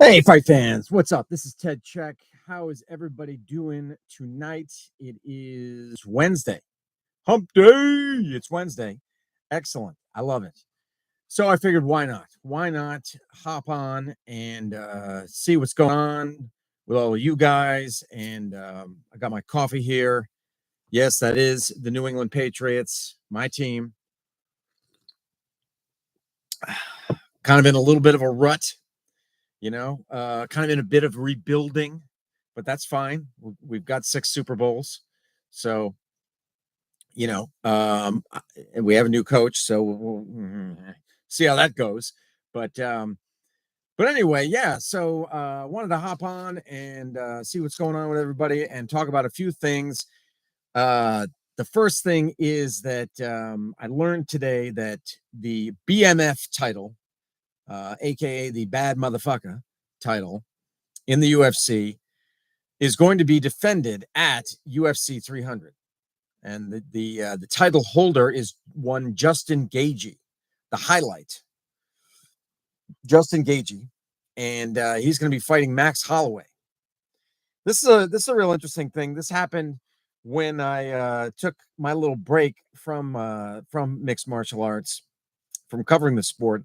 Hey, fight fans, what's up? This is Ted Check. How is everybody doing tonight? It is Wednesday. Hump day. It's Wednesday. Excellent. I love it. So I figured, why not? Why not hop on and see what's going on with all of you guys? And I got my coffee here. Yes, that is the New England Patriots, my team. Kind of in a little bit of a rut, kind of in a bit of rebuilding, but that's fine. We've got 6 Super Bowls. So, and we have a new coach, so we'll see how that goes. But anyway, yeah. So wanted to hop on and see what's going on with everybody and talk about a few things. The first thing is that I learned today that the BMF title, aka the bad motherfucker title in the UFC, is going to be defended at UFC 300, and the title holder is one Justin Gaethje, the highlight, Justin Gaethje, and he's going to be fighting Max Holloway. This is a real interesting thing. This happened when I took my little break from mixed martial arts, from covering the sport.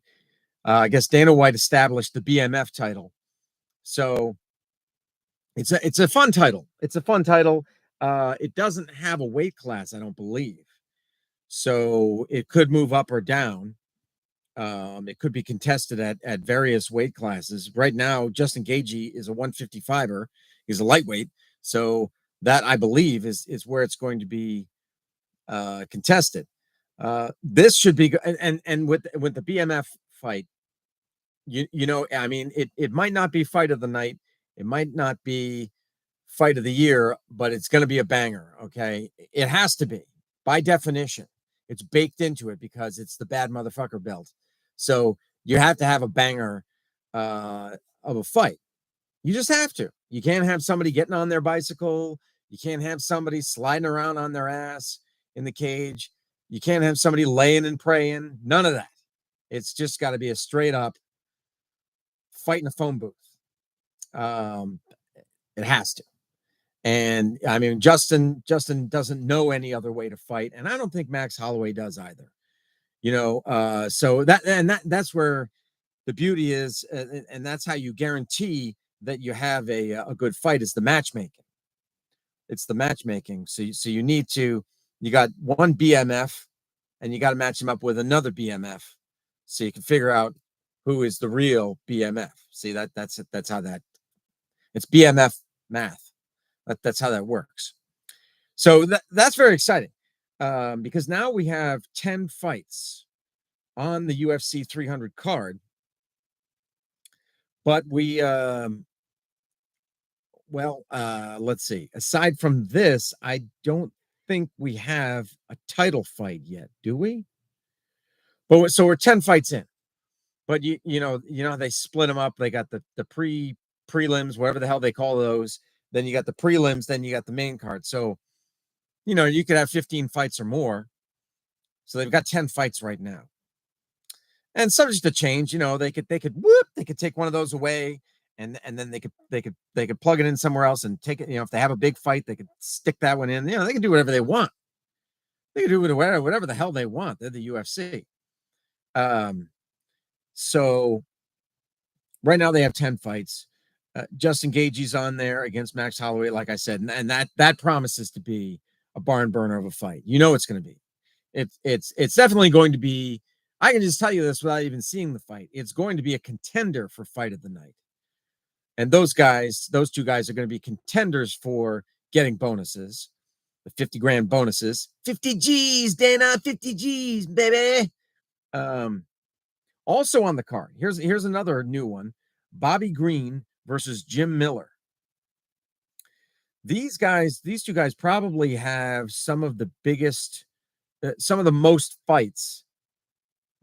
I guess Dana White established the BMF title, so it's a fun title. It's a fun title. It doesn't have a weight class, I don't believe, so it could move up or down. It could be contested at various weight classes. Right now, Justin Gaethje is a 155er. He's a lightweight, so that, I believe, is where it's going to be contested. This should be, and with the BMF fight, I mean, it might not be fight of the night, it might not be fight of the year, but it's going to be a banger. Okay, it has to be, by definition. It's baked into it because it's the bad motherfucker belt. So you have to have a banger of a fight. You just have to. You can't have somebody getting on their bicycle. You can't have somebody sliding around on their ass in the cage. You can't have somebody laying and praying. None of that. It's just got to be a straight up fight in a phone booth. It has to. And I mean, Justin doesn't know any other way to fight, and I don't think Max Holloway does either. So that's where the beauty is, and that's how you guarantee that you have a good fight, is the matchmaking. It's the matchmaking. So you got one BMF, and you got to match him up with another BMF, so you can figure out who is the real BMF. See, that's how that, it's BMF math. That's how that works. So that's very exciting, because now we have 10 fights on the UFC 300 card. But let's see. Aside from this, I don't think we have a title fight yet, do we? But so we're 10 fights in. But you know they split them up. They got the prelims, whatever the hell they call those. Then you got the prelims, then you got the main card. So, you could have 15 fights or more. So they've got 10 fights right now. And subject to change, they could take one of those away, and then they could plug it in somewhere else and take it. If they have a big fight, they could stick that one in. They can do whatever they want. They can do whatever the hell they want. They're the UFC. So right now they have 10 fights. Justin Gaethje's on there against Max Holloway, like I said, and that promises to be a barn burner of a fight. It's going to be. It's definitely going to be. I can just tell you this without even seeing the fight. It's going to be a contender for fight of the night. And those two guys are going to be contenders for getting bonuses, the 50 grand bonuses. 50 G's, Dana, 50 G's, baby. Also on the card, here's another new one: Bobby Green versus Jim Miller. These two guys probably have some of the biggest, some of the most fights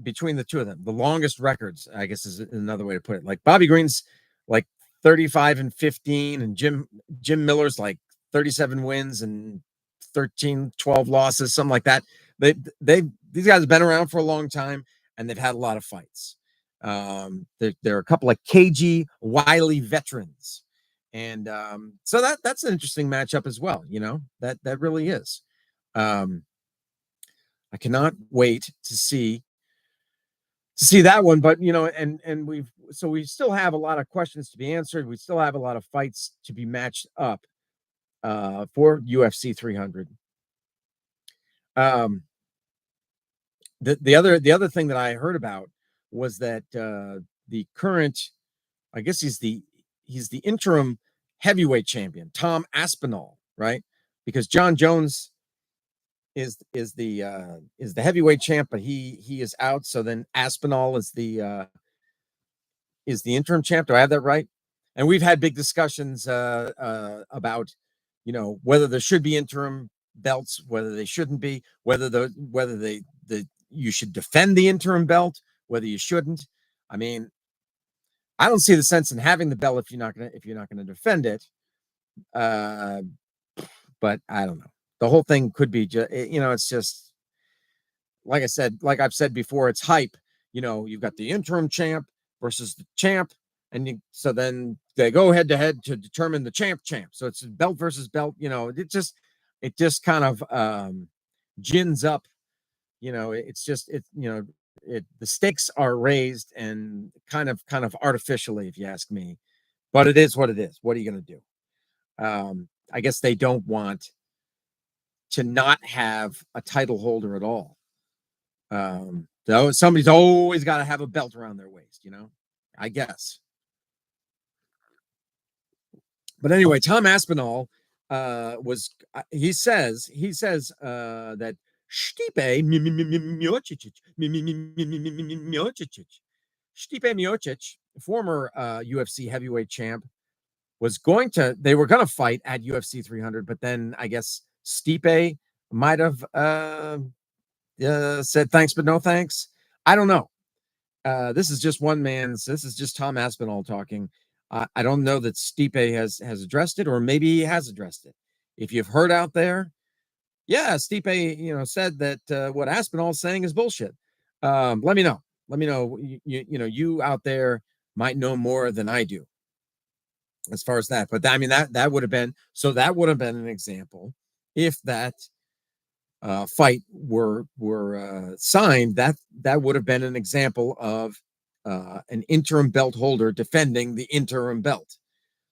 between the two of them. The longest records, I guess, is another way to put it. Like Bobby Green's like 35-15, and Jim Miller's like 37 wins and 12 losses, something like that. These guys have been around for a long time, and they've had a lot of fights. There are a couple of cagey, wily veterans, and so that's an interesting matchup as well. That really is. Um, I cannot wait to see that one. But and we still have a lot of questions to be answered. We still have a lot of fights to be matched up for UFC 300. The other thing that I heard about was that the current, I guess he's the interim heavyweight champion, Tom Aspinall, right? Because John Jones is the heavyweight champ, but he is out. So then Aspinall is the interim champ. Do I have that right? And we've had big discussions about whether there should be interim belts, whether they shouldn't be, whether you should defend the interim belt, whether you shouldn't. I mean, I don't see the sense in having the belt if you're not gonna defend it. But I don't know. The whole thing could be just, it's just like I've said before, it's hype. You've got the interim champ versus the champ, and so then they go head to head to determine the champ. So it's belt versus belt. It just kind of gins up. The stakes are raised and kind of artificially, if you ask me. But it is what it is. What are you going to do? I guess they don't want to not have a title holder at all. So somebody's always got to have a belt around their waist, I guess. But anyway, Tom Aspinall he says that Stipe Miocic, former UFC heavyweight champ, they were going to fight at UFC 300, but then I guess Stipe might have said thanks, but no thanks. I don't know. This is just Tom Aspinall talking. I don't know that Stipe has addressed it, or maybe he has addressed it. If you've heard out there, yeah, Stipe, said that what Aspinall's saying is bullshit. Let me know. You out there might know more than I do as far as that. But I mean, that would have been an example. If that fight were signed, that would have been an example of an interim belt holder defending the interim belt.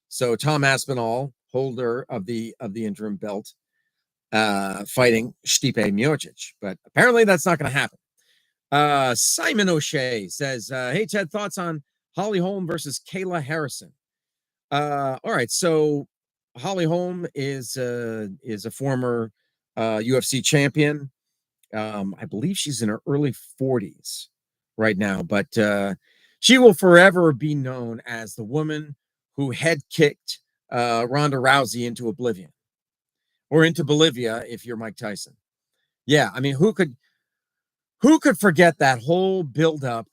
So Tom Aspinall, holder of the interim belt, fighting Stipe Miocic, but apparently that's not going to happen. Simon O'Shea says, "Hey Ted, thoughts on Holly Holm versus Kayla Harrison?" All right, so Holly Holm is a former UFC champion. I believe she's in her early 40s right now, but she will forever be known as the woman who head kicked Ronda Rousey into oblivion, or into Bolivia if you're Mike Tyson. Yeah, I mean, who could forget that whole build-up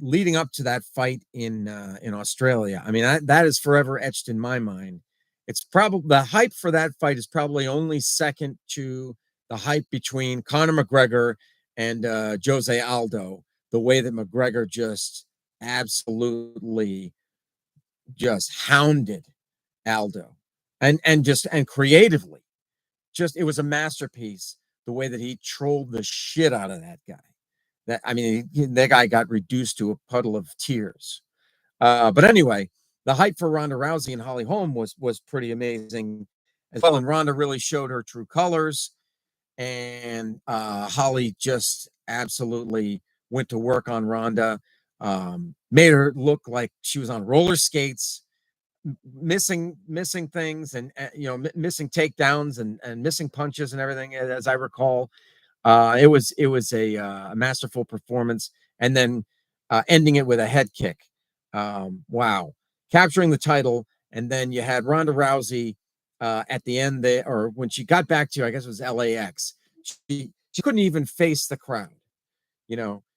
leading up to that fight in Australia? I mean, that is forever etched in my mind. It's probably the hype for that fight is probably only second to the hype between Conor McGregor and Jose Aldo. The way that McGregor just absolutely just hounded Aldo, and creatively, it was a masterpiece. The way that he trolled the shit out of that guy. That guy got reduced to a puddle of tears. But anyway, the hype for Ronda Rousey and Holly Holm was pretty amazing as well. And Ronda really showed her true colors, and Holly just absolutely went to work on Ronda, made her look like she was on roller skates, missing things, and missing takedowns and missing punches and everything, as I recall. It was a masterful performance, and then ending it with a head kick. Wow, capturing the title, and then you had Ronda Rousey at the end there, or when she got back to, I guess it was LAX. She couldn't even face the crowd.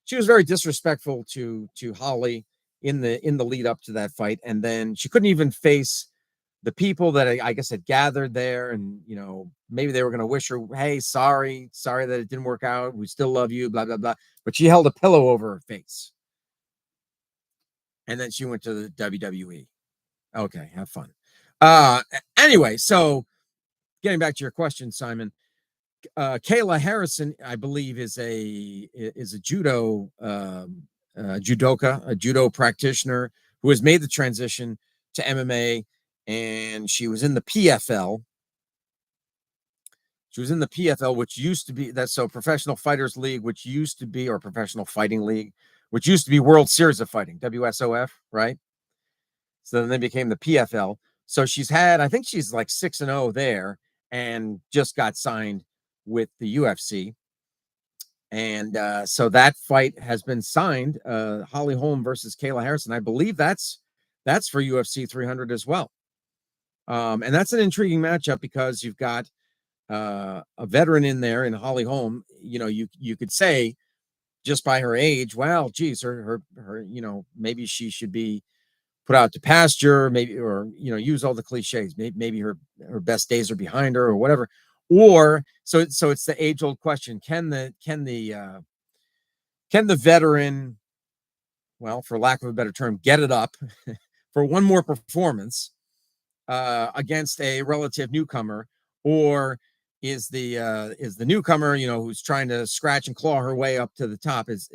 She was very disrespectful to Holly in the lead up to that fight, and then she couldn't even face the people that I guess had gathered there, and maybe they were going to wish her, hey, sorry that it didn't work out, we still love you, blah blah blah, but she held a pillow over her face. and then she went to the WWE. Okay, have fun. Anyway, so getting back to your question, Simon, Kayla Harrison, I believe, is a judoka, a judo practitioner who has made the transition to MMA, and she was in the PFL. She was in the PFL, which used to be Professional Fighters League, which used to be, or Professional Fighting League, which used to be World Series of Fighting, WSOF, right? So then they became the PFL. So I think she's like 6-0 there, and just got signed with the UFC. And so that fight has been signed. Holly Holm versus Kayla Harrison. I believe that's for UFC 300 as well. And that's an intriguing matchup because you've got a veteran in there in Holly Holm. You could say just by her age, well, geez, her maybe she should be put out to pasture, maybe, or use all the cliches. Maybe her best days are behind her, or whatever. Or so it's the age old question: can the veteran, well, for lack of a better term, get it up for one more performance against a relative newcomer, or is the newcomer, who's trying to scratch and claw her way up to the top, is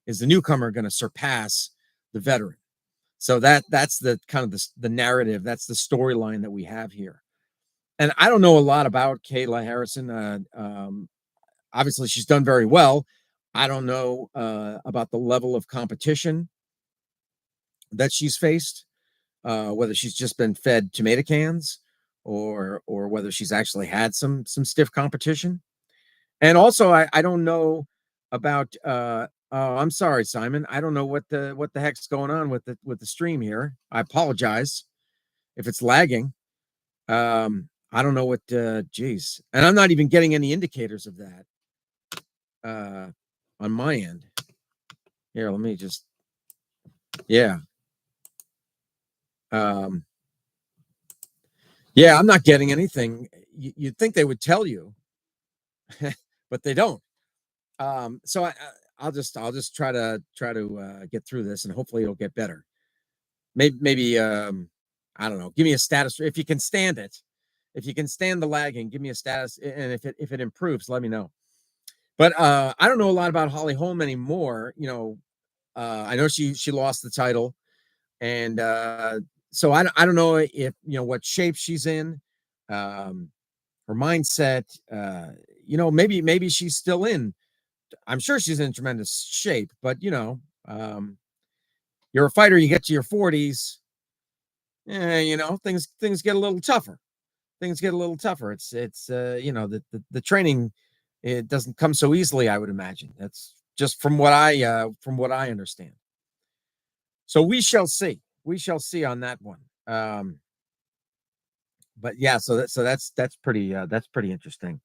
the newcomer going to surpass the veteran? So that's the kind of the narrative, that's the storyline that we have here. And I don't know a lot about Kayla Harrison. Obviously, she's done very well. I don't know about the level of competition that she's faced, whether she's just been fed tomato cans, or whether she's actually had some stiff competition. And also, I don't know about. Oh, I'm sorry, Simon. I don't know what the heck's going on with the stream here. I apologize if it's lagging. I don't know what. Geez, and I'm not even getting any indicators of that on my end. Here, let me just. Yeah. Yeah, I'm not getting anything. You'd think they would tell you, but they don't. So I'll just try to get through this, and hopefully it'll get better. Maybe I don't know. Give me a status if you can stand it. If you can stand the lagging, give me a status, and if it improves, let me know. But I don't know a lot about Holly Holm anymore. I know she lost the title, and so I don't know if what shape she's in, her mindset. Maybe she's still in. I'm sure she's in tremendous shape, but you're a fighter. You get to your 40s, things get a little tougher. Things get a little tougher. It's the training, it doesn't come so easily, I would imagine. That's just from what I understand. So we shall see. We shall see on that one. But yeah, so that's pretty interesting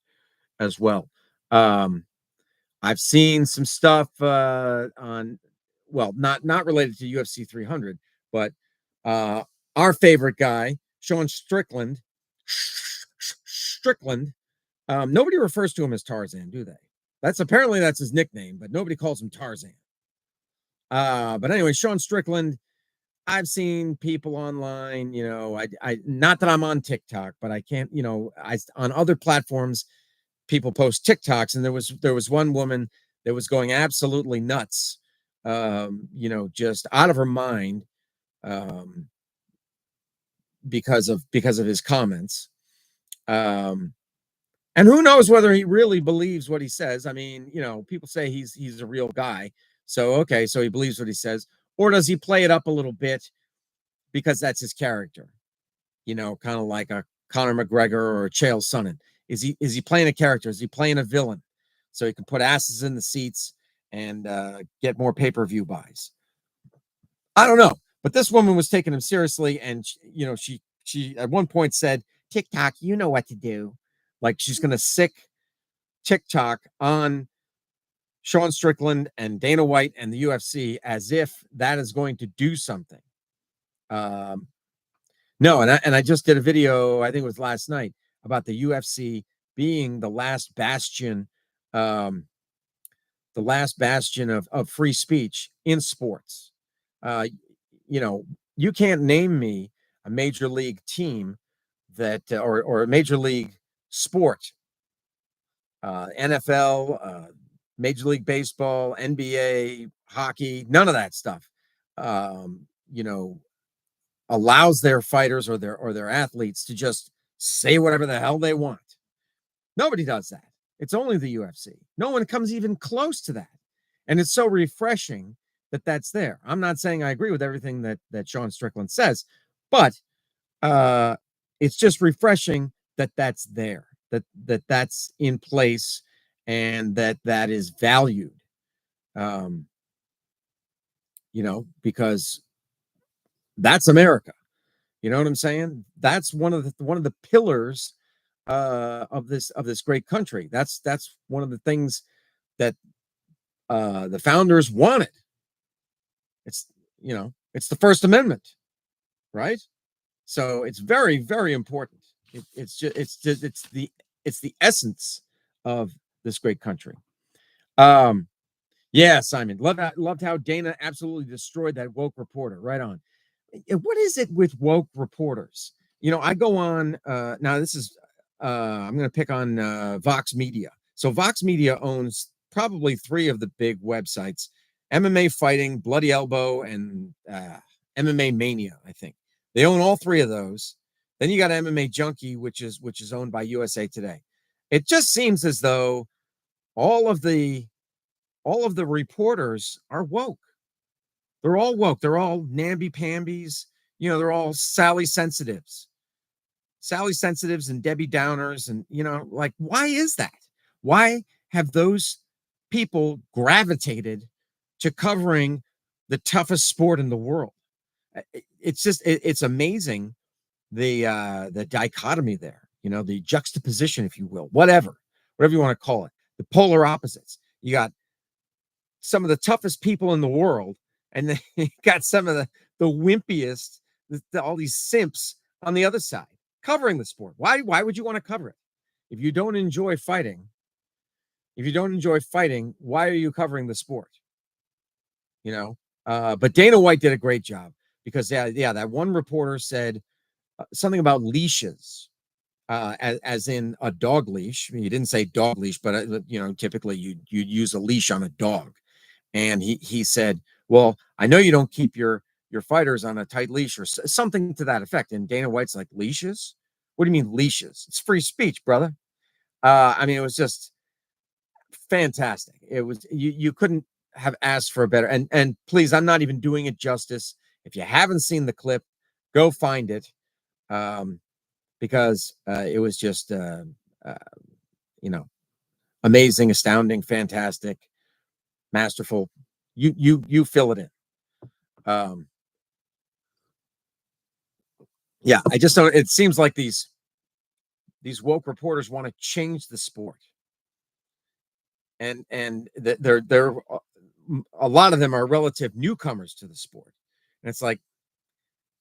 as well. I've seen some stuff on, well, not related to UFC 300, but our favorite guy, Sean Strickland. Nobody refers to him as Tarzan, do they? That's his nickname, but nobody calls him Tarzan. But anyway, Sean Strickland. I've seen people online, I not that I'm on TikTok, but I can't, on other platforms, people post TikToks, and there was one woman that was going absolutely nuts, just out of her mind, because of his comments. And who knows whether he really believes what he says. I mean, people say he's a real guy. So, okay, so he believes what he says, or does he play it up a little bit because that's his character? Kind of like a Conor McGregor or a Chael Sonnen. Is he playing a character? Is he playing a villain so he can put asses in the seats and get more pay-per-view buys? I don't know, but this woman was taking him seriously, and she at one point said, "TikTok, you know what to do." Like she's going to sick TikTok on Sean Strickland and Dana White and the UFC, as if that is going to do something. No, and I just did a video, I think it was last night, about the UFC being the last bastion of free speech in sports. you can't name me a major league team that or a major league sport, NFL, Major League Baseball, NBA, hockey, none of that stuff, you know, allows their fighters or their athletes to just say whatever the hell they want. Nobody does that. It's only the UFC. No one comes even close to that. And it's so refreshing that that's there. I'm not saying I agree with everything that Sean Strickland says, but it's just refreshing that that's there, that's in place, and that is valued. Because that's America. You know what I'm saying? That's one of the pillars of this great country. That's one of the things that the founders wanted. It's it's the First Amendment, right? So it's very, very important. It's the essence of this great country. Yeah, Simon, loved how Dana absolutely destroyed that woke reporter. Right on. What is it with woke reporters? I go on now. This is I'm going to pick on Vox Media. So Vox Media owns probably three of the big websites: MMA Fighting, Bloody Elbow, and MMA Mania. I think they own all three of those. Then you got MMA Junkie, which is owned by USA Today. It just seems as though all of the reporters are woke. They're all woke. They're all namby-pambies. They're all Sally Sensitives and Debbie Downers. And, like, why is that? Why have those people gravitated to covering the toughest sport in the world? It's just, it's amazing, the dichotomy there, the juxtaposition, if you will, whatever you want to call it, the polar opposites. You got some of the toughest people in the world, and then you got some of the wimpiest, all these simps on the other side covering the sport. Why would you want to cover it? If you don't enjoy fighting, why are you covering the sport? But Dana White did a great job, because that one reporter said something about leashes, as in a dog leash. He didn't say dog leash, but typically you'd use a leash on a dog. And he said, well, I know you don't keep your fighters on a tight leash, or something to that effect. And Dana White's like, leashes? What do you mean leashes? It's free speech, brother. I mean, it was just fantastic. It was, you couldn't have asked for a better. And please, I'm not even doing it justice. If you haven't seen the clip, go find it, because it was just amazing, astounding, fantastic, masterful. You fill it in. Yeah, I just don't. It seems like these woke reporters want to change the sport, and they're a lot of them are relative newcomers to the sport, and it's like,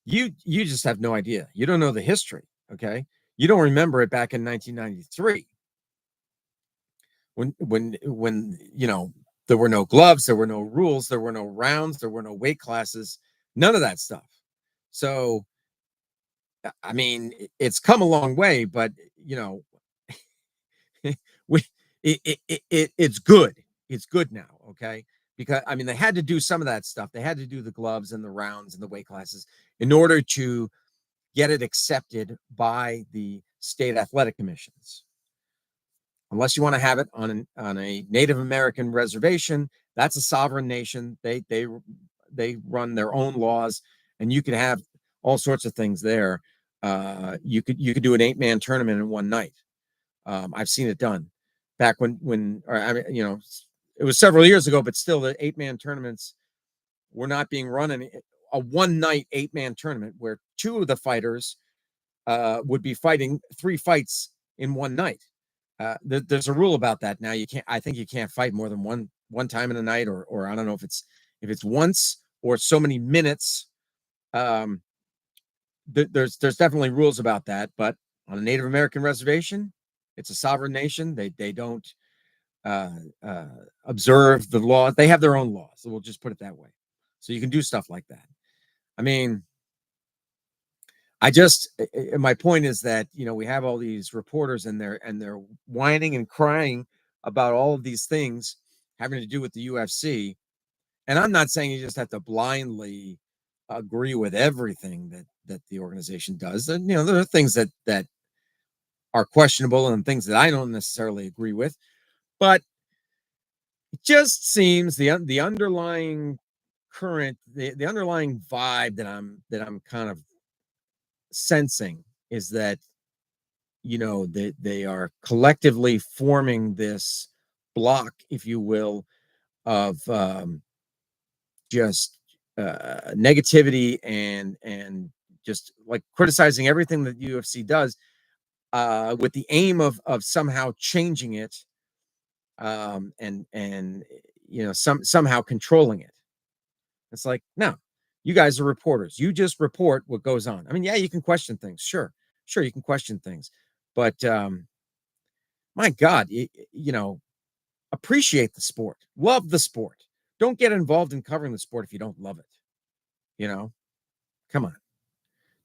you just have no idea. You don't know the history. Okay, you don't remember it back in 1993 when there were no gloves, there were no rules, there were no rounds, there were no weight classes, none of that stuff. So, I mean, it's come a long way, but it's good. It's good now, okay? Because I mean, they had to do some of that stuff. They had to do the gloves and the rounds and the weight classes in order to get it accepted by the state athletic commissions. Unless you want to have it on a Native American reservation, that's a sovereign nation. They run their own laws, and you could have all sorts of things there. You could do an 8-man tournament in one night. I've seen it done back when I mean, it was several years ago, but still, the 8-man tournaments were not being run in a one-night 8-man tournament where two of the fighters would be fighting 3 fights in one night. There's a rule about that now. I think you can't fight more than one time in a night, or I don't know if it's once or so many minutes. There's definitely rules about that, but on a Native American reservation, it's a sovereign nation. They don't observe the law. They have their own laws. So we'll just put it that way. So you can do stuff like that. I mean, my point is that, we have all these reporters and they're whining and crying about all of these things having to do with the UFC. And I'm not saying you just have to blindly agree with everything that the organization does. And, there are things that are questionable and things that I don't necessarily agree with, but it just seems the underlying current, the underlying vibe that I'm kind of sensing is that, they are collectively forming this block, if you will, of just negativity and just like criticizing everything that UFC does, with the aim of somehow changing it, and somehow controlling it. It's like, no, you guys are reporters. You just report what goes on. I mean, yeah, you can question things. Sure, you can question things, but my God, appreciate the sport, love the sport. Don't get involved in covering the sport if you don't love it. Come on.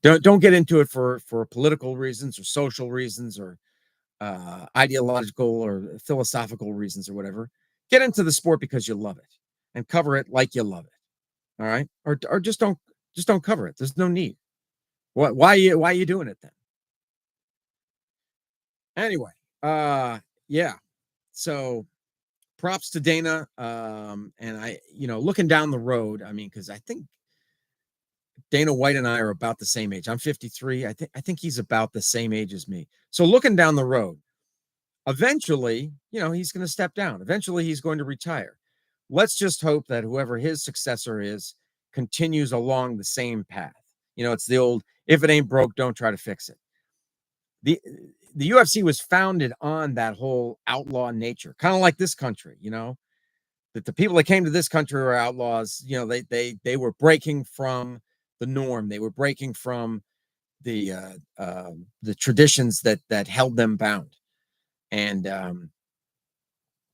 Don't get into it for political reasons or social reasons or ideological or philosophical reasons or whatever. Get into the sport because you love it and cover it like you love it. All right, or just don't cover it. There's no need. Why are you doing it then? Anyway, yeah. So props to Dana. And looking down the road, I mean, because I think Dana White and I are about the same age. I'm 53. I think he's about the same age as me. So looking down the road, eventually, he's going to step down. Eventually, he's going to retire. Let's just hope that whoever his successor is continues along the same path. It's the old, if it ain't broke, don't try to fix it. The UFC was founded on that whole outlaw nature, kind of like this country, that the people that came to this country were outlaws. They were breaking from the norm. They were breaking from the traditions that held them bound. And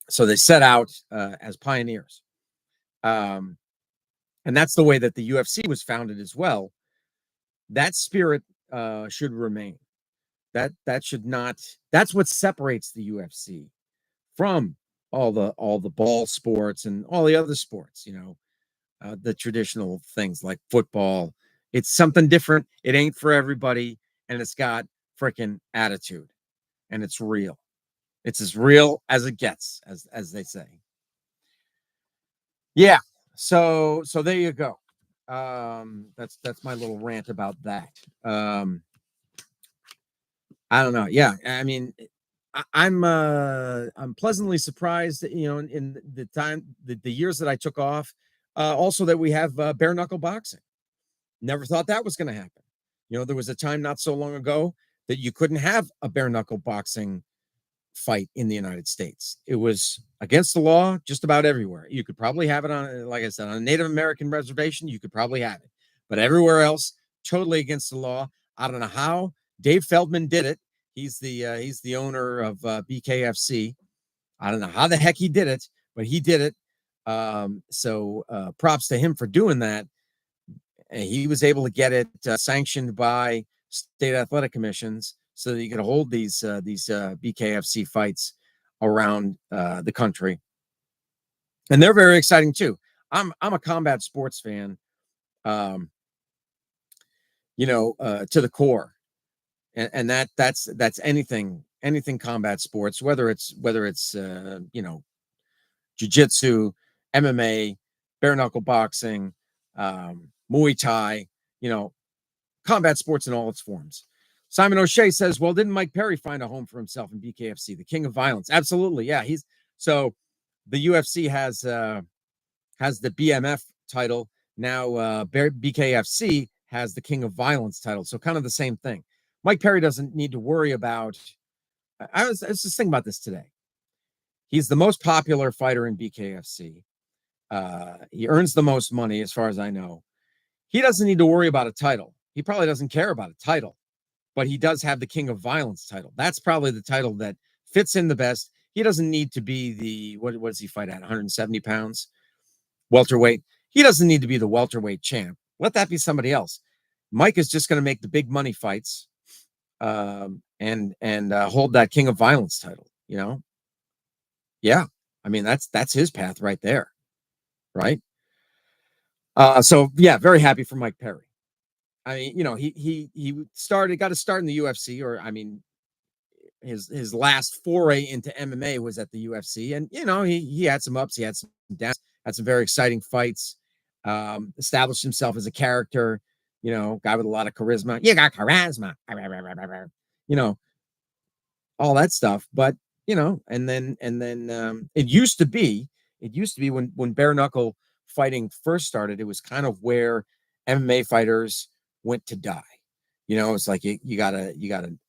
so they set out as pioneers. And that's the way that the UFC was founded as well. That spirit should remain. That should not. That's what separates the UFC from all the ball sports and all the other sports. The traditional things like football. It's something different. It ain't for everybody, and it's got freaking attitude, and it's real. It's as real as it gets, as they say. Yeah. So there you go. That's my little rant about that. I don't know. Yeah, I mean, I'm pleasantly surprised, in the time, the years that I took off. Also, that we have bare knuckle boxing. Never thought that was going to happen. There was a time not so long ago that you couldn't have a bare knuckle boxing fight in the United States. It was against the law just about everywhere. You could probably have it on, like I said, on a Native American reservation. You could probably have it, but everywhere else, totally against the law. I don't know how Dave Feldman did it. He's the owner of BKFC. I don't know how the heck he did it, but he did it. So props to him for doing that. And he was able to get it sanctioned by state athletic commissions so that you could hold these BKFC fights around the country, and they're very exciting too. I'm a combat sports fan, to the core, and that's anything combat sports, whether it's jiu-jitsu, MMA, bare knuckle boxing, Muay Thai, combat sports in all its forms. Simon O'Shea says, well, didn't Mike Perry find a home for himself in BKFC, the king of violence? Absolutely. Yeah. So the UFC has the BMF title. Now BKFC has the king of violence title. So kind of the same thing. Mike Perry doesn't need to worry about, I was just thinking about this today. He's the most popular fighter in BKFC. He earns the most money, as far as I know. He doesn't need to worry about a title. He probably doesn't care about a title, but he does have the king of violence title. That's probably the title that fits in the best. He doesn't need to be the, what does he fight at? 170 pounds? Welterweight. He doesn't need to be the welterweight champ. Let that be somebody else. Mike is just going to make the big money fights, and hold that King of Violence title. Yeah. I mean, that's his path right there, right? So yeah, very happy for Mike Perry. I mean, he got to start in the UFC, or I mean, his last foray into MMA was at the UFC, and he had some ups, he had some downs, had some very exciting fights. Established himself as a character, guy with a lot of charisma. You got charisma, you know, all that stuff. But and then it used to be when bare knuckle fighting first started, it was kind of where MMA fighters went to die. It's like you got a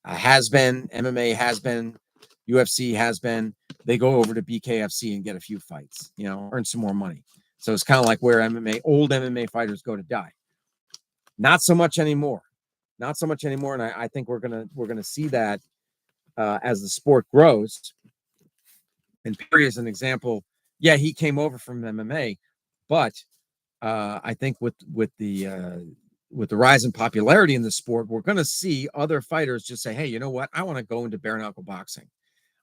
has been, MMA has been, UFC has been. They go over to BKFC and get a few fights, earn some more money. So it's kind of like where old MMA fighters go to die. Not so much anymore. Not so much anymore. And I think we're gonna see that as the sport grows. And Perry is an example. Yeah, he came over from MMA, but I think with the rise in popularity in the sport, we're going to see other fighters just say, "Hey, you know what? I want to go into bare knuckle boxing.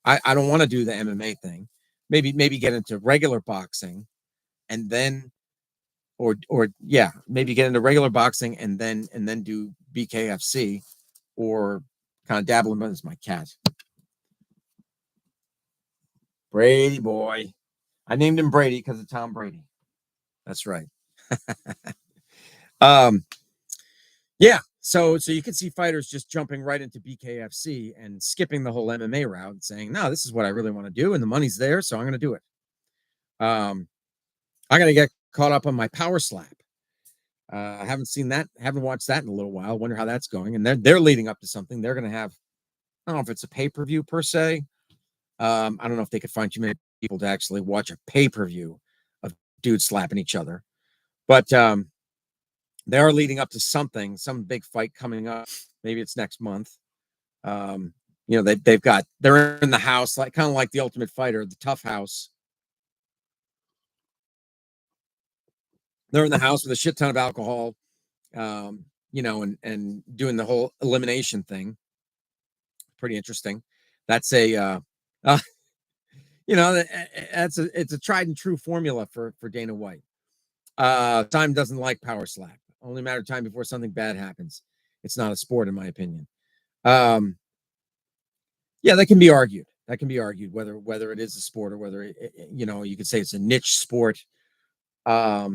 I don't want to do the MMA thing. Maybe get into regular boxing, and then, or yeah, maybe get into regular boxing and then do BKFC, or kind of dabble in." As my cat, Brady boy. I named him Brady because of Tom Brady. That's right. um, yeah. So you can see fighters just jumping right into BKFC and skipping the whole MMA route and saying, "No, this is what I really want to do, and the money's there, so I'm going to do it." I'm going to get caught up on my power slap. I haven't seen that, haven't watched that in a little while. Wonder how that's going. And they're leading up to something. They're going to have, I don't know if it's a pay-per-view per se. I don't know if they could find too many people to actually watch a pay-per-view of dudes slapping each other, but they are leading up to some big fight coming up. Maybe it's next month. They're in the house, like kind of like the Ultimate Fighter, the Tough House. They're in the house with a shit ton of alcohol, and doing the whole elimination thing. Pretty interesting. That's it's a tried and true formula for Dana White. Time doesn't like power slap. Only a matter of time before something bad happens. It's not a sport, in my opinion. Yeah, that can be argued. Whether it is a sport or whether you could say it's a niche sport. I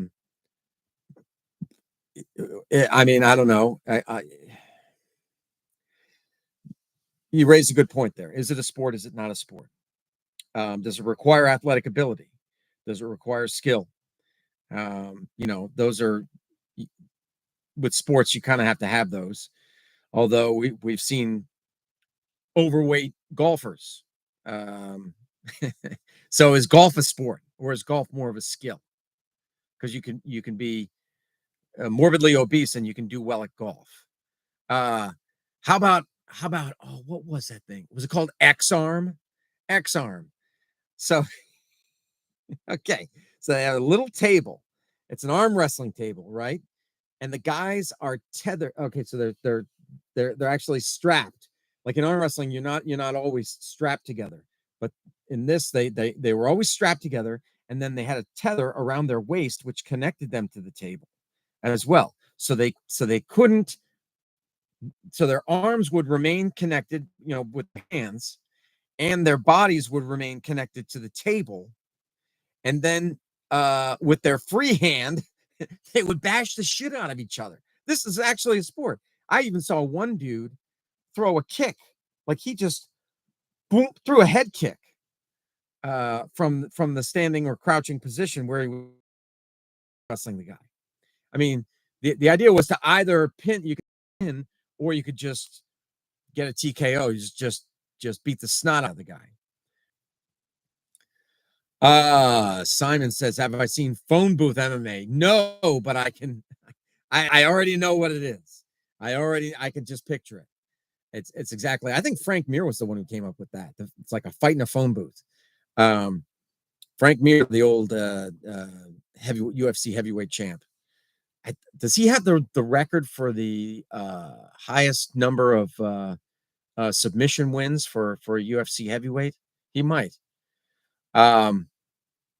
mean, I don't know. You raised a good point there. Is it a sport? Is it not a sport? Does it require athletic ability? Does it require skill? Those are, with sports, you kind of have to have those. Although we've seen overweight golfers. So is golf a sport, or is golf more of a skill? Because you can be morbidly obese and you can do well at golf. How about what was that thing? Was it called X-Arm? X-Arm. So okay, so they have a little table. It's an arm wrestling table, right? And the guys are tethered. Okay, so they're actually strapped. Like in arm wrestling, you're not always strapped together, but in this, they were always strapped together, and then they had a tether around their waist, which connected them to the table as well. So they couldn't. So their arms would remain connected, with the hands, and their bodies would remain connected to the table. And then with their free hand, they would bash the shit out of each other. This is actually a sport. I even saw one dude throw a kick, like he just boom, threw a head kick from the standing or crouching position where he was wrestling the guy. I mean, the idea was to either you could pin, or you could just get a TKO. You just beat the snot out of the guy. Simon says, "Have I seen phone booth MMA?" No, but I already know what it is. I can just picture it. It's exactly. I think Frank Mir was the one who came up with that. It's like a fight in a phone booth. Frank Mir, the old UFC heavyweight champ. does he have the record for the highest number of submission wins for a UFC heavyweight? He might. Um,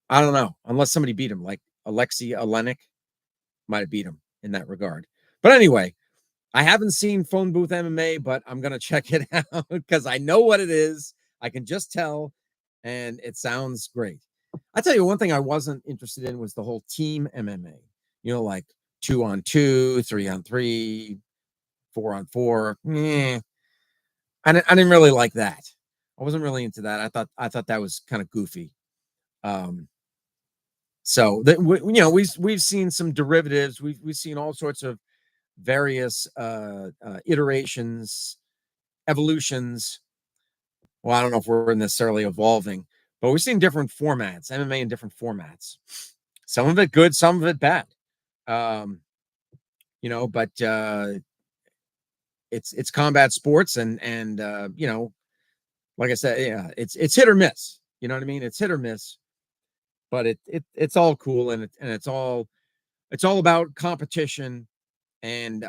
I don't know, unless somebody beat him, like Alexei Olenek might have beat him in that regard. But anyway, I haven't seen Phone Booth MMA, but I'm gonna check it out because I know what it is. I can just tell, and it sounds great. I tell you, one thing I wasn't interested in was the whole team MMA. You know, like 2-on-2, 3-on-3, 4-on-4. I didn't really like that. I wasn't really into that. I thought that was kind of goofy. Um, so that we've seen some derivatives. We've seen all sorts of various iterations, evolutions. Well, I don't know if we're necessarily evolving, but we've seen different formats, MMA in different formats. Some of it good, some of it bad. But it's combat sports, and like I said, yeah, it's hit or miss. You know what I mean? It's hit or miss, but it's all cool, and it's all about competition and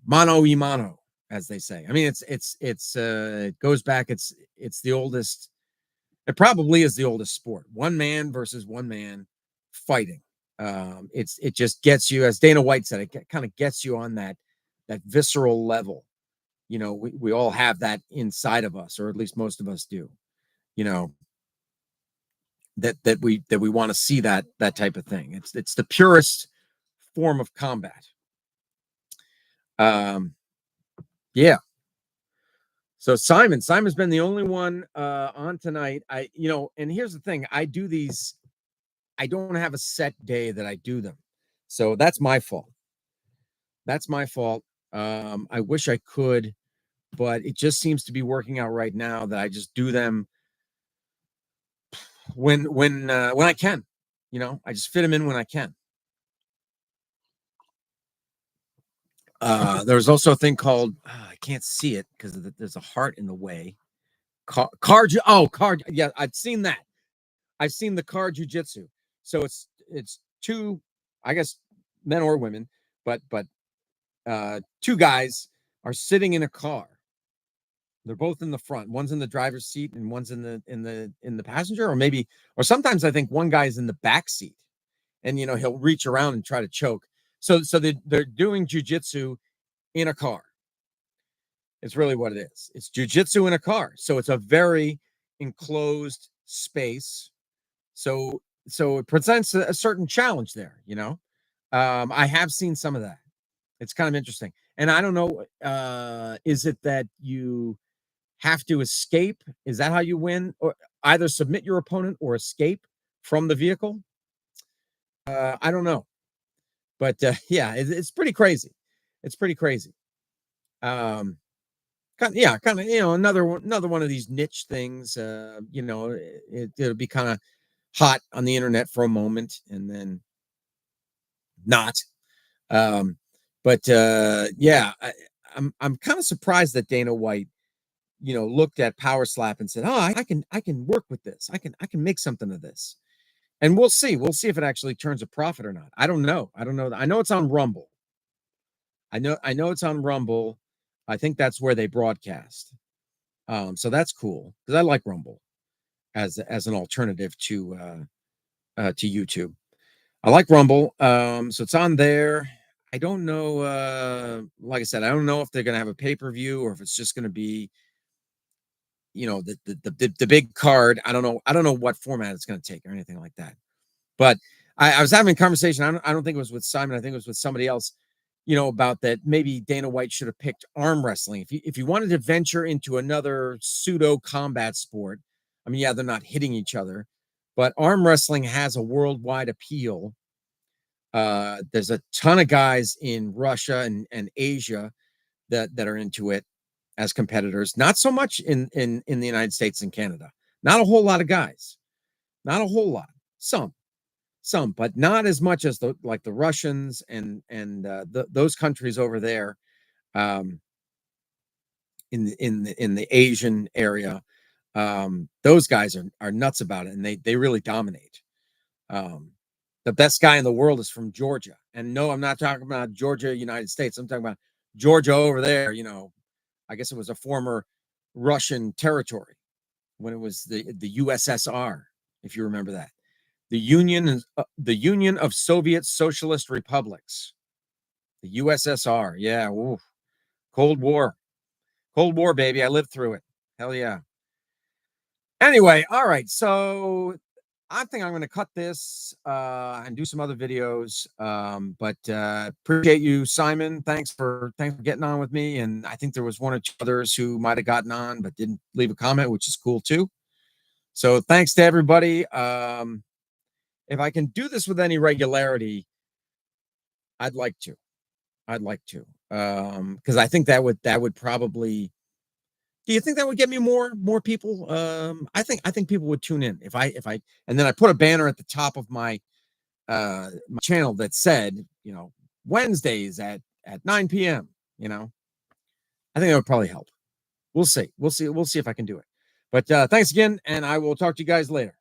mano y mano, as they say. I mean, it goes back. It's the oldest. It probably is the oldest sport. One man versus one man fighting. It just gets you, as Dana White said, it kind of gets you on that visceral level. We all have that inside of us, or at least most of us do. You know that we want to see that type of thing. It's the purest form of combat. Yeah. So Simon's been the only one on tonight. And here's the thing: I do these. I don't have a set day that I do them, so that's my fault. That's my fault. I wish I could, but it just seems to be working out right now that I just do them when I can. I just fit them in when I can. There's also a thing called I can't see it because there's a heart in the way. Card. Yeah, I've seen that. I've seen the car jujitsu. So it's two, I guess, men or women, but two guys are sitting in a car. They're both in the front. One's in the driver's seat and one's in the passenger, or sometimes I think one guy's in the back seat, and he'll reach around and try to choke. So they're doing jujitsu in a car. It's really what it is. It's jujitsu in a car. So it's a very enclosed space. So it presents a certain challenge there. I have seen some of that. It's kind of interesting. And I don't know, is it that you have to escape? Is that how you win? Or either submit your opponent or escape from the vehicle? I don't know. But yeah, it's pretty crazy. It's pretty crazy. Kind of, another one of these niche things. It'll be kind of hot on the internet for a moment and then not. Yeah, I'm kind of surprised that Dana White, looked at Power Slap and said, "Oh, I can work with this. I can make something of this." And we'll see. We'll see if it actually turns a profit or not. I don't know. I know it's on Rumble. I know it's on Rumble. I think that's where they broadcast. So that's cool because I like Rumble as an alternative to YouTube. I like Rumble. So it's on there. I don't know. Like I said, I don't know if they're going to have a pay-per-view or if it's just going to be, the big card. I don't know. I don't know what format it's going to take or anything like that. But I was having a conversation. I don't think it was with Simon. I think it was with somebody else, about that. Maybe Dana White should have picked arm wrestling. If you wanted to venture into another pseudo combat sport, I mean, yeah, they're not hitting each other, but arm wrestling has a worldwide appeal. There's a ton of guys in Russia and Asia that are into it as competitors. Not so much in the United States and Canada. Not a whole lot of guys. Not a whole lot. Some, but not as much as the Russians and those countries over there, in the Asian area. Those guys are nuts about it, and they really dominate. the best guy in the world is from Georgia. And no, I'm not talking about Georgia, United States. I'm talking about Georgia over there. I guess it was a former Russian territory when it was the USSR, if you remember that. The Union of Soviet Socialist Republics. The USSR. Yeah. Ooh. Cold War. Cold War, baby. I lived through it. Hell yeah. Anyway, all right. So I think I'm going to cut this and do some other videos. But appreciate you, Simon. Thanks for getting on with me. And I think there was one or two others who might have gotten on but didn't leave a comment, which is cool too. So thanks to everybody. If I can do this with any regularity, I'd like to. Because I think that would probably. Do you think that would get me more people? I think people would tune in if I and then I put a banner at the top of my channel that said, Wednesdays at 9 p.m. I think that would probably help. We'll see if I can do it. But thanks again, and I will talk to you guys later.